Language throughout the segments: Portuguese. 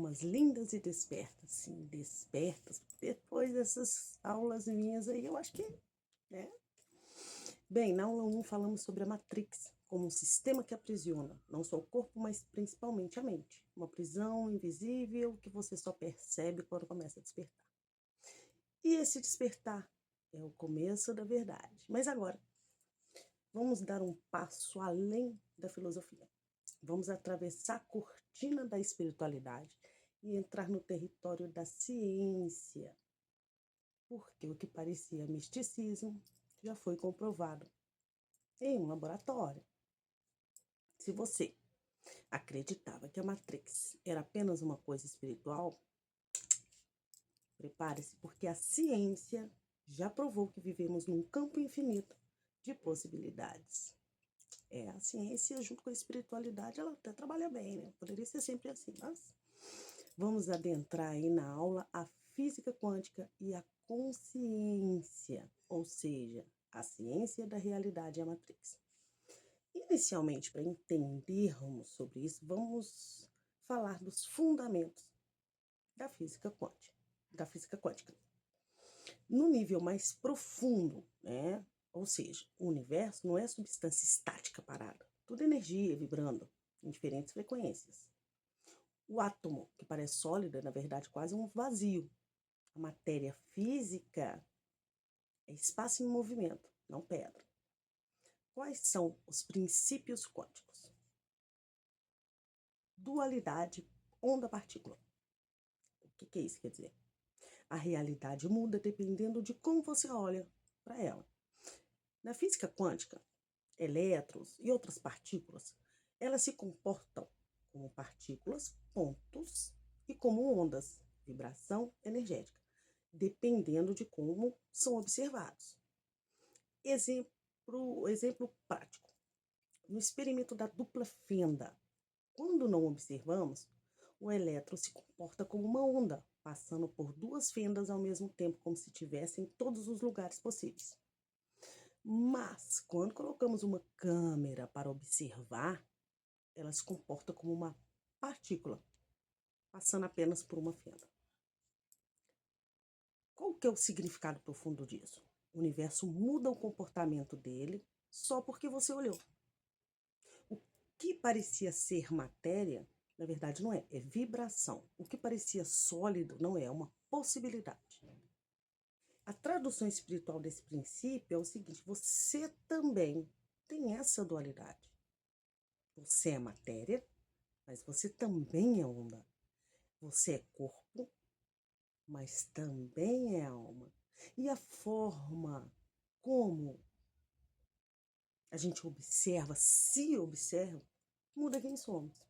almas lindas e despertas, sim, despertas. Depois dessas aulas minhas aí, eu acho que, né? Bem, na aula 1 falamos sobre a Matrix, como um sistema que aprisiona, não só o corpo, mas principalmente a mente. Uma prisão invisível que você só percebe quando começa a despertar. E esse despertar é o começo da verdade. Mas agora, vamos dar um passo além da filosofia. Vamos atravessar a cortina da espiritualidade e entrar no território da ciência. Porque o que parecia misticismo já foi comprovado em um laboratório. Se você acreditava que a Matrix era apenas uma coisa espiritual, prepare-se, porque a ciência já provou que vivemos num campo infinito de possibilidades. A ciência, junto com a espiritualidade, ela até trabalha bem, né? Poderia ser sempre assim, mas vamos adentrar aí na aula a física quântica e a consciência, ou seja, a ciência da realidade e a Matrix. Inicialmente, para entendermos sobre isso, vamos falar dos fundamentos da física quântica. No nível mais profundo, né? Ou seja, o universo não é substância estática parada, tudo energia vibrando em diferentes frequências. O átomo, que parece sólido, é na verdade quase um vazio. A matéria física é espaço em movimento, não pedra. Quais são os princípios quânticos? Dualidade onda-partícula. O que isso quer dizer? A realidade muda dependendo de como você olha para ela. Na física quântica, elétrons e outras partículas, elas se comportam como partículas, pontos, e como ondas, vibração energética, dependendo de como são observados. Exemplo prático. No experimento da dupla fenda, quando não observamos, o elétron se comporta como uma onda, passando por duas fendas ao mesmo tempo, como se estivesse em todos os lugares possíveis. Mas, quando colocamos uma câmera para observar, ela se comporta como uma partícula, passando apenas por uma fenda. Qual que é o significado profundo disso? O universo muda o comportamento dele só porque você olhou. O que parecia ser matéria, na verdade não é, é vibração. O que parecia sólido não é, é uma possibilidade. A tradução espiritual desse princípio é o seguinte: você também tem essa dualidade. Você é matéria, mas você também é onda. Você é corpo, mas também é alma. E a forma como a gente observa, se observa, muda quem somos.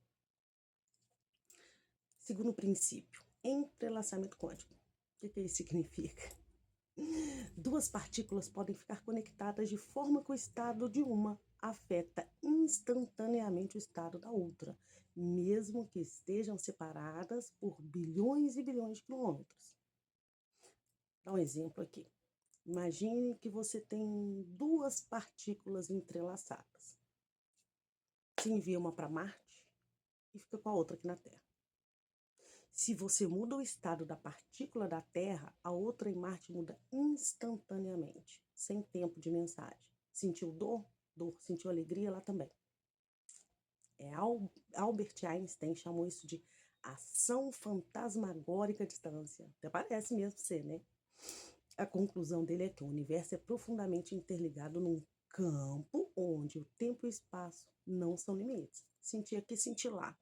Segundo princípio, entrelaçamento quântico. O que isso significa? Duas partículas podem ficar conectadas de forma que o estado de uma afeta instantaneamente o estado da outra, mesmo que estejam separadas por bilhões e bilhões de quilômetros. Dá um exemplo aqui. Imagine que você tem duas partículas entrelaçadas. Você envia uma para Marte e fica com a outra aqui na Terra. Se você muda o estado da partícula da Terra, a outra em Marte muda instantaneamente, sem tempo de mensagem. Sentiu dor? Dor. Sentiu alegria? Lá também. Albert Einstein chamou isso de ação fantasmagórica à distância. Até parece mesmo ser, né? A conclusão dele é que o universo é profundamente interligado num campo onde o tempo e o espaço não são limites. Sentir aqui, sentir lá.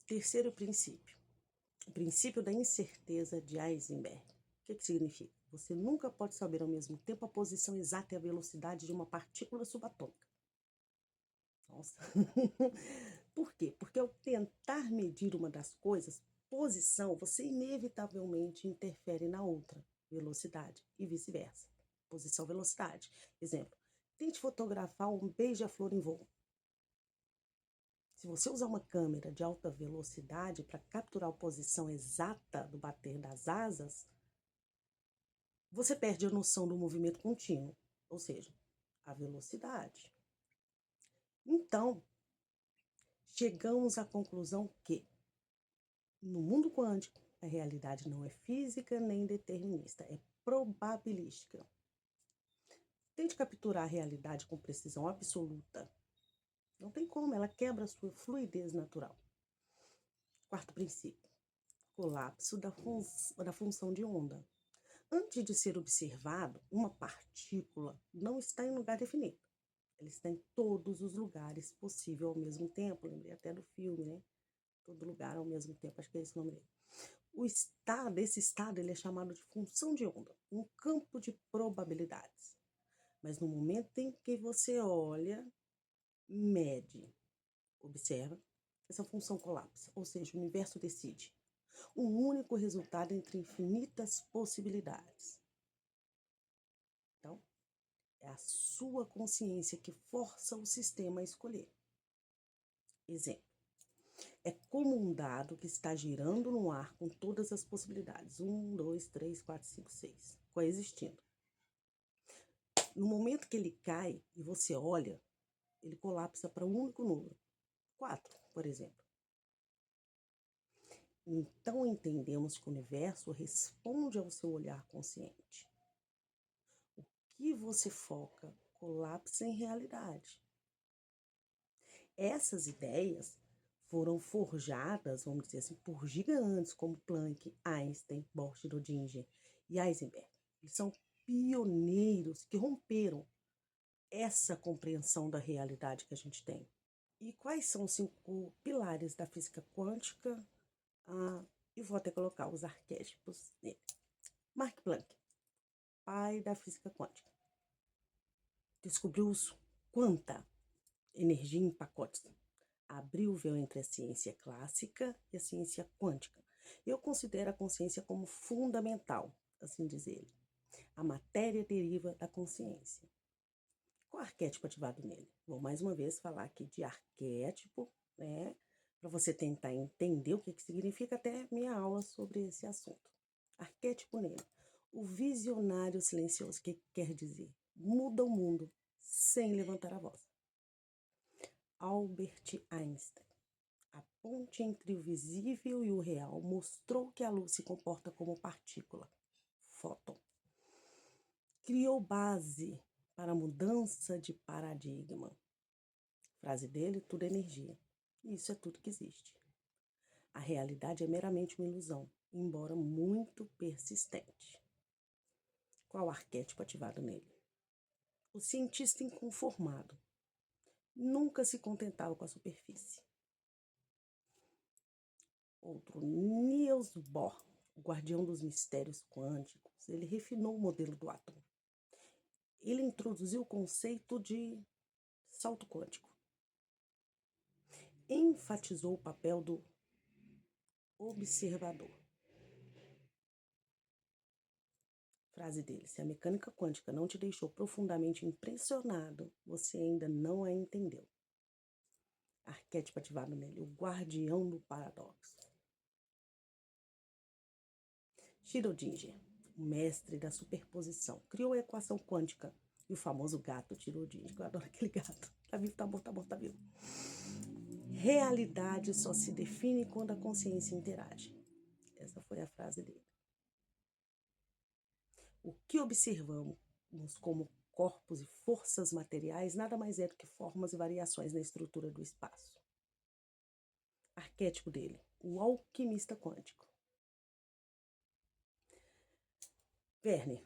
Terceiro princípio. O princípio da incerteza de Heisenberg. O que significa? Você nunca pode saber ao mesmo tempo a posição exata e a velocidade de uma partícula subatômica. Nossa! Por quê? Porque ao tentar medir uma das coisas, posição, você inevitavelmente interfere na outra, velocidade, e vice-versa. Posição, velocidade. Exemplo, tente fotografar um beija-flor em voo. Se você usar uma câmera de alta velocidade para capturar a posição exata do bater das asas, você perde a noção do movimento contínuo, ou seja, a velocidade. Então, chegamos à conclusão que No mundo quântico, a realidade não é física nem determinista, é probabilística. Tente capturar a realidade com precisão absoluta. Não tem como, ela quebra a sua fluidez natural. Quarto princípio, colapso da função de onda. Antes de ser observado, uma partícula não está em lugar definido. Ela está em todos os lugares possível ao mesmo tempo. Lembrei até do filme, né? Todo lugar ao mesmo tempo, acho que é esse o nome dele. Esse estado ele é chamado de função de onda, um campo de probabilidades. Mas no momento em que você olha, mede, observa, essa função colapsa, ou seja, o universo decide. Um único resultado entre infinitas possibilidades. Então, é a sua consciência que força o sistema a escolher. Exemplo. É como um dado que está girando no ar com todas as possibilidades. 1, 2, 3, 4, 5, 6. Coexistindo. No momento que ele cai e você olha, ele colapsa para um único número. 4, por exemplo. Então entendemos que o universo responde ao seu olhar consciente. O que você foca colapsa em realidade. Essas ideias foram forjadas, vamos dizer assim, por gigantes como Planck, Einstein, Bohr, Schrödinger e Heisenberg. Eles são pioneiros que romperam essa compreensão da realidade que a gente tem. E quais são os 5 pilares da física quântica? Eu vou até colocar os arquétipos nele. Max Planck, pai da física quântica, descobriu quanta energia em pacotes. Abriu o véu entre a ciência clássica e a ciência quântica. Eu considero a consciência como fundamental, assim diz ele. A matéria deriva da consciência. Qual arquétipo ativado nele? Vou mais uma vez falar aqui de arquétipo, né? Para você tentar entender o que significa até minha aula sobre esse assunto. Arquétipo nele. O visionário silencioso, o que quer dizer? Muda o mundo sem levantar a voz. Albert Einstein. A ponte entre o visível e o real mostrou que a luz se comporta como partícula, fóton. Criou base para a mudança de paradigma. Frase dele, tudo é energia. Isso é tudo que existe. A realidade é meramente uma ilusão, embora muito persistente. Qual arquétipo ativado nele? O cientista inconformado. Nunca se contentava com a superfície. Outro, Niels Bohr, o guardião dos mistérios quânticos. Ele refinou o modelo do átomo. Ele introduziu o conceito de salto quântico. Enfatizou o papel do observador. Frase dele: se a mecânica quântica não te deixou profundamente impressionado, você ainda não a entendeu. Arquétipo ativado nele, o guardião do paradoxo. Schrödinger, o mestre da superposição, criou a equação quântica e o famoso gato Schrödinger. Eu adoro aquele gato. Tá vivo, tá morto, tá morto, tá vivo. Realidade só se define quando a consciência interage. Essa foi a frase dele. O que observamos como corpos e forças materiais nada mais é do que formas e variações na estrutura do espaço. Arquétipo dele, o alquimista quântico. Verne,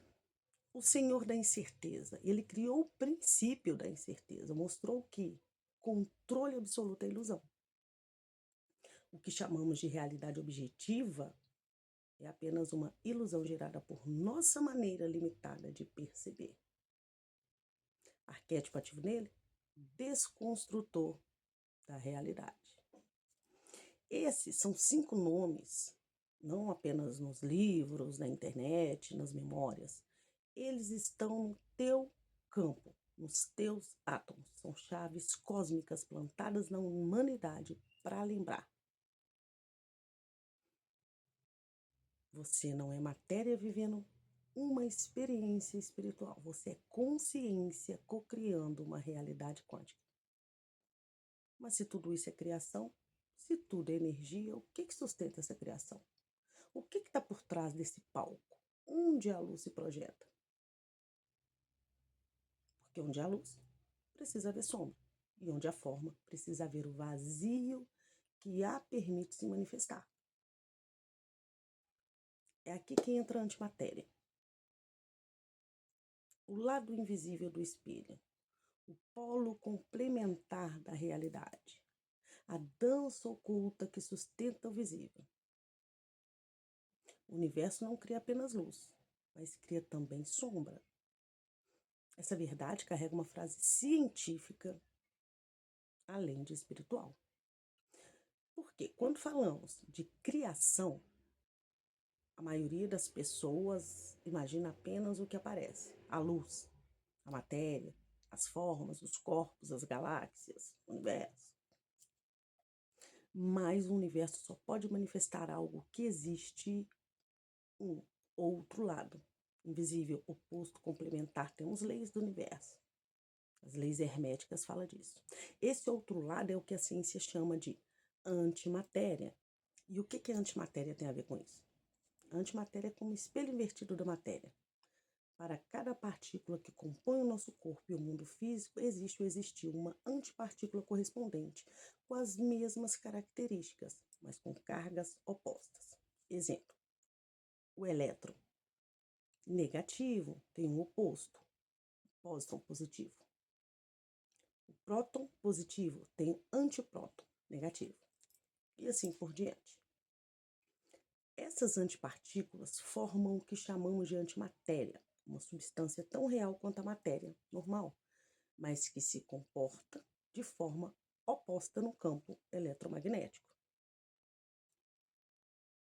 o senhor da incerteza. Ele criou o princípio da incerteza, mostrou que controle absoluto é ilusão. O que chamamos de realidade objetiva é apenas uma ilusão gerada por nossa maneira limitada de perceber. Arquétipo ativo nele, desconstrutor da realidade. Esses são 5 nomes, não apenas nos livros, na internet, nas memórias. Eles estão no teu campo, nos teus átomos. São chaves cósmicas plantadas na humanidade para lembrar. Você não é matéria vivendo uma experiência espiritual. Você é consciência co-criando uma realidade quântica. Mas se tudo isso é criação, Se tudo é energia, o que sustenta essa criação? O que está por trás desse palco? Onde a luz se projeta? Porque onde há luz, precisa haver sombra. E onde há forma, precisa haver o vazio que a permite se manifestar. É aqui que entra a antimatéria. O lado invisível do espelho. O polo complementar da realidade. A dança oculta que sustenta o visível. O universo não cria apenas luz, mas cria também sombra. Essa verdade carrega uma frase científica, além de espiritual. Porque quando falamos de criação, a maioria das pessoas imagina apenas o que aparece: a luz, a matéria, as formas, os corpos, as galáxias, o universo. Mas o universo só pode manifestar algo que existe um outro lado, invisível, oposto, complementar. Temos leis do universo. As leis herméticas falam disso. Esse outro lado é o que a ciência chama de antimatéria. E o que a antimatéria tem a ver com isso? A antimatéria é como o espelho invertido da matéria. Para cada partícula que compõe o nosso corpo e o mundo físico, existe ou existiu uma antipartícula correspondente, com as mesmas características, mas com cargas opostas. Exemplo: o elétron negativo tem um oposto, pósitron positivo. O próton positivo tem um antipróton negativo. E assim por diante. Essas antipartículas formam o que chamamos de antimatéria, uma substância tão real quanto a matéria normal, mas que se comporta de forma oposta no campo eletromagnético.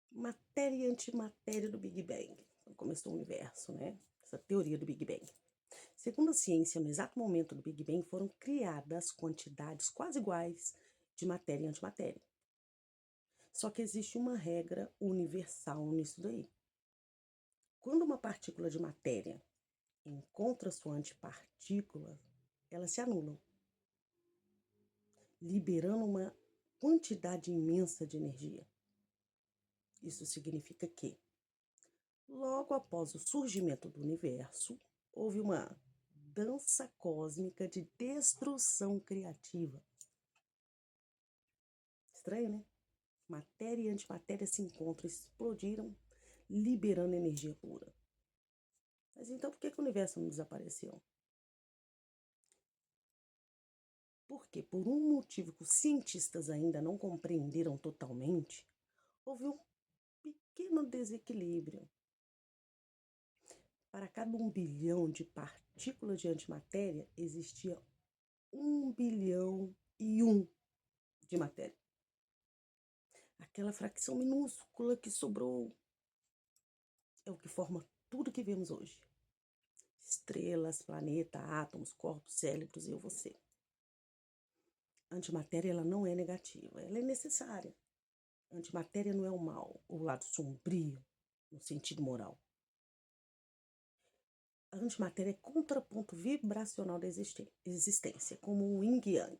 Matéria e antimatéria do Big Bang. Quando começou o universo, né? Essa teoria do Big Bang. Segundo a ciência, no exato momento do Big Bang foram criadas quantidades quase iguais de matéria e antimatéria. Só que existe uma regra universal nisso daí. Quando uma partícula de matéria encontra sua antipartícula, elas se anulam, liberando uma quantidade imensa de energia. Isso significa que, logo após o surgimento do universo, houve uma dança cósmica de destruição criativa. Estranho, né? Matéria e antimatéria se encontram, explodiram, liberando energia pura. Mas então por que o universo não desapareceu? Porque, por um motivo que os cientistas ainda não compreenderam totalmente, houve um pequeno desequilíbrio. Para cada 1 bilhão de partículas de antimatéria, existia 1 bilhão e 1 de matéria. Aquela fração minúscula que sobrou é o que forma tudo que vemos hoje. Estrelas, planeta, átomos, corpos, cérebros, eu, você. A antimatéria, ela não é negativa, ela é necessária. A antimatéria não é o mal, o lado sombrio, no sentido moral. A antimatéria é contraponto vibracional da existência, como um yin e yang.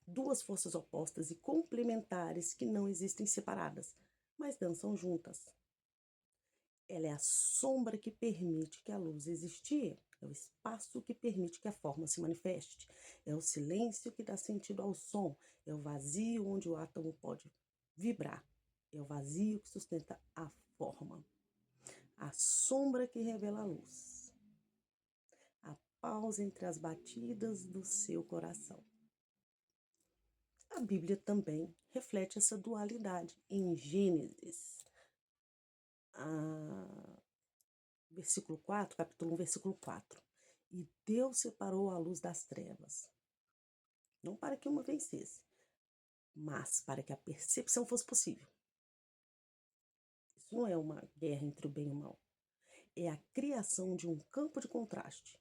Duas forças opostas e complementares que não existem separadas, mas dançam juntas. Ela é a sombra que permite que a luz existir, é o espaço que permite que a forma se manifeste, é o silêncio que dá sentido ao som, é o vazio onde o átomo pode vibrar, é o vazio que sustenta a forma, a sombra que revela a luz, a pausa entre as batidas do seu coração. A Bíblia também reflete essa dualidade. Em Gênesis, versículo 4, capítulo 1, versículo 4. E Deus separou a luz das trevas, não para que uma vencesse, mas para que a percepção fosse possível. Isso não é uma guerra entre o bem e o mal. É a criação de um campo de contraste.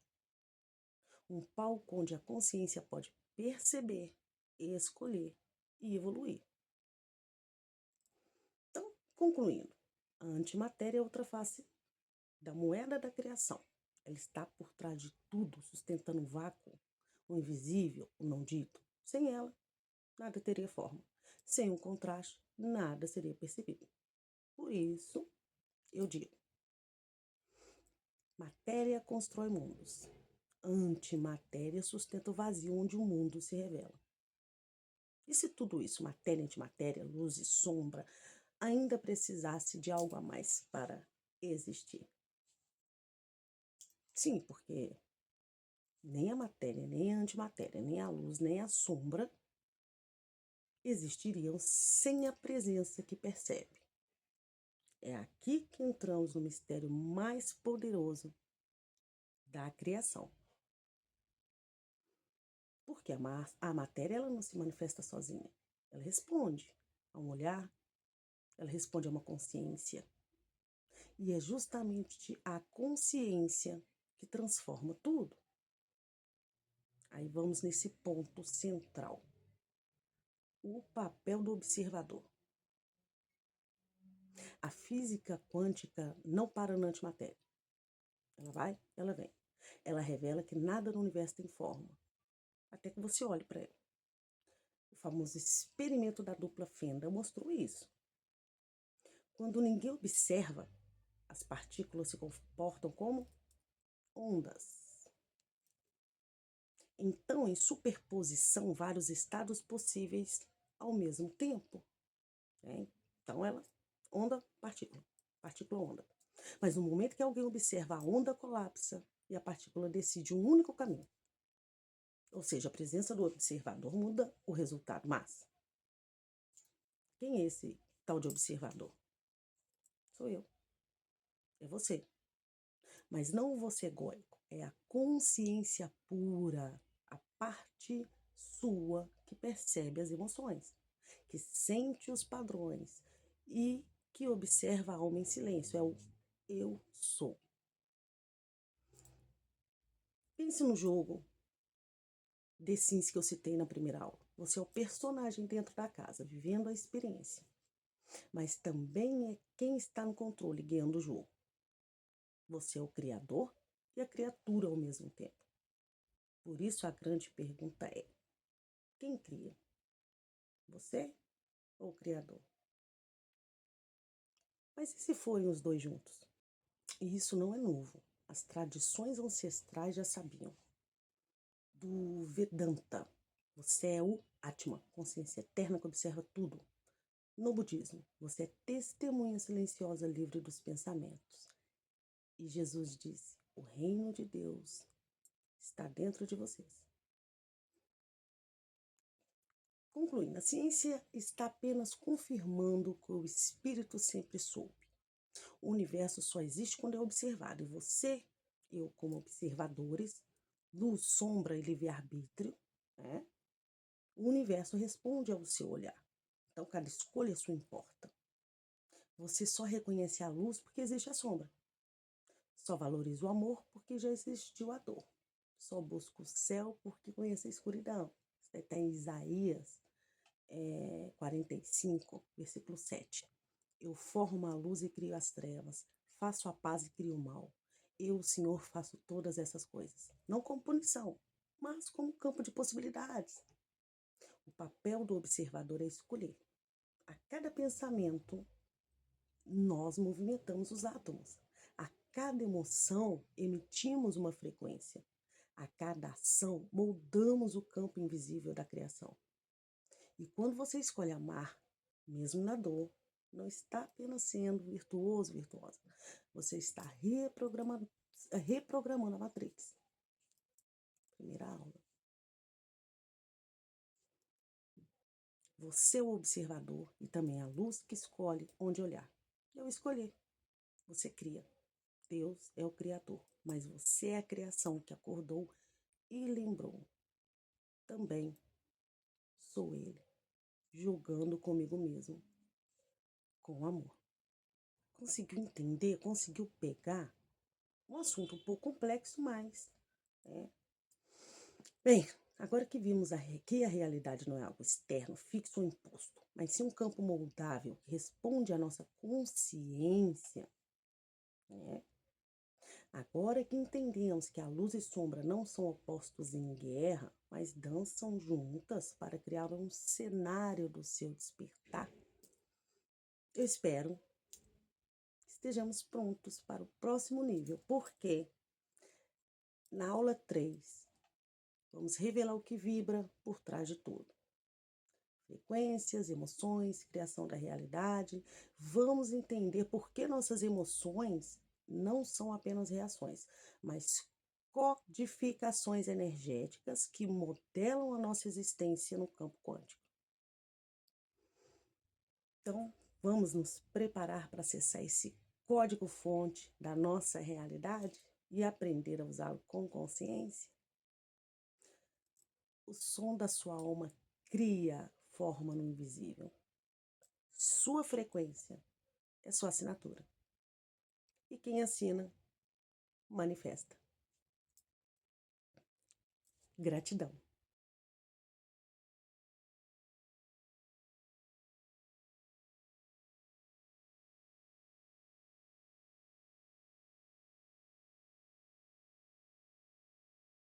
Um palco onde a consciência pode perceber, escolher e evoluir. Então, concluindo, a antimatéria é outra face da moeda da criação. Ela está por trás de tudo, sustentando o vácuo, o invisível, o não dito. Sem ela, nada teria forma. Sem um contraste, nada seria percebido. Por isso, eu digo, matéria constrói mundos. Antimatéria sustenta o vazio onde o mundo se revela. E se tudo isso, matéria, antimatéria, luz e sombra, ainda precisasse de algo a mais para existir? Sim, porque nem a matéria, nem a antimatéria, nem a luz, nem a sombra existiriam sem a presença que percebe. É aqui que entramos no mistério mais poderoso da criação. Porque a matéria ela não se manifesta sozinha. Ela responde a um olhar, ela responde a uma consciência. E é justamente a consciência que transforma tudo. Aí vamos nesse ponto central. O papel do observador. A física quântica não para na antimatéria. Ela vai, ela vem. Ela revela que nada no universo tem forma, até que você olhe para ela. O famoso experimento da dupla fenda mostrou isso. Quando ninguém observa, as partículas se comportam como ondas. Então, em superposição, vários estados possíveis ao mesmo tempo. Né? Então, ela, onda, partícula, partícula, onda. Mas no momento que alguém observa, a onda colapsa e a partícula decide um único caminho. Ou seja, a presença do observador muda o resultado. Mas quem é esse tal de observador? Sou eu. É você. Mas não o você egóico. É a consciência pura. A parte sua que percebe as emoções. Que sente os padrões. E que observa a alma em silêncio. É o eu sou. Pense no jogo The Sims que eu citei na primeira aula. Você é o personagem dentro da casa, vivendo a experiência. Mas também é quem está no controle, guiando o jogo. Você é o criador e a criatura ao mesmo tempo. Por isso a grande pergunta é: quem cria? Você ou o criador? Mas e se forem os dois juntos? E isso não é novo. As tradições ancestrais já sabiam. Do Vedanta, você é o Atma, consciência eterna que observa tudo. No budismo, você é testemunha silenciosa livre dos pensamentos. E Jesus disse: o reino de Deus está dentro de vocês. Concluindo, a ciência está apenas confirmando o que o espírito sempre soube. O universo só existe quando é observado. E você, eu como observadores, luz, sombra e livre-arbítrio, né? O universo responde ao seu olhar. Então, cada escolha sua importa. Você só reconhece a luz porque existe a sombra. Só valoriza o amor porque já existiu a dor. Só busca o céu porque conhece a escuridão. Isso está em Isaías 45, versículo 7. Eu formo a luz e crio as trevas. Faço a paz e crio o mal. Eu, o Senhor, faço todas essas coisas. Não como punição, mas como campo de possibilidades. O papel do observador é escolher. A cada pensamento, nós movimentamos os átomos. A cada emoção, emitimos uma frequência. A cada ação, moldamos o campo invisível da criação. E quando você escolhe amar, mesmo na dor, não está apenas sendo virtuoso, virtuosa. Você está reprogramando a matriz. Primeira aula. Você é o observador e também a luz que escolhe onde olhar. Eu escolhi. Você cria. Deus é o criador, mas você é a criação que acordou e lembrou. Também sou ele, julgando comigo mesmo, com amor. Conseguiu entender? Conseguiu pegar? Um assunto um pouco complexo, mas... Bem, agora que vimos que a realidade não é algo externo, fixo ou imposto, mas sim um campo moldável que responde à nossa consciência, né? Agora que entendemos que a luz e sombra não são opostos em guerra, mas dançam juntas para criar um cenário do seu despertar, eu espero que estejamos prontos para o próximo nível, porque na aula 3 vamos revelar o que vibra por trás de tudo. Frequências, emoções, criação da realidade. Vamos entender por que nossas emoções não são apenas reações, mas codificações energéticas que modelam a nossa existência no campo quântico. Então, vamos nos preparar para acessar esse código-fonte da nossa realidade e aprender a usá-lo com consciência? O som da sua alma cria forma no invisível. Sua frequência é sua assinatura. E quem assina, manifesta. Gratidão.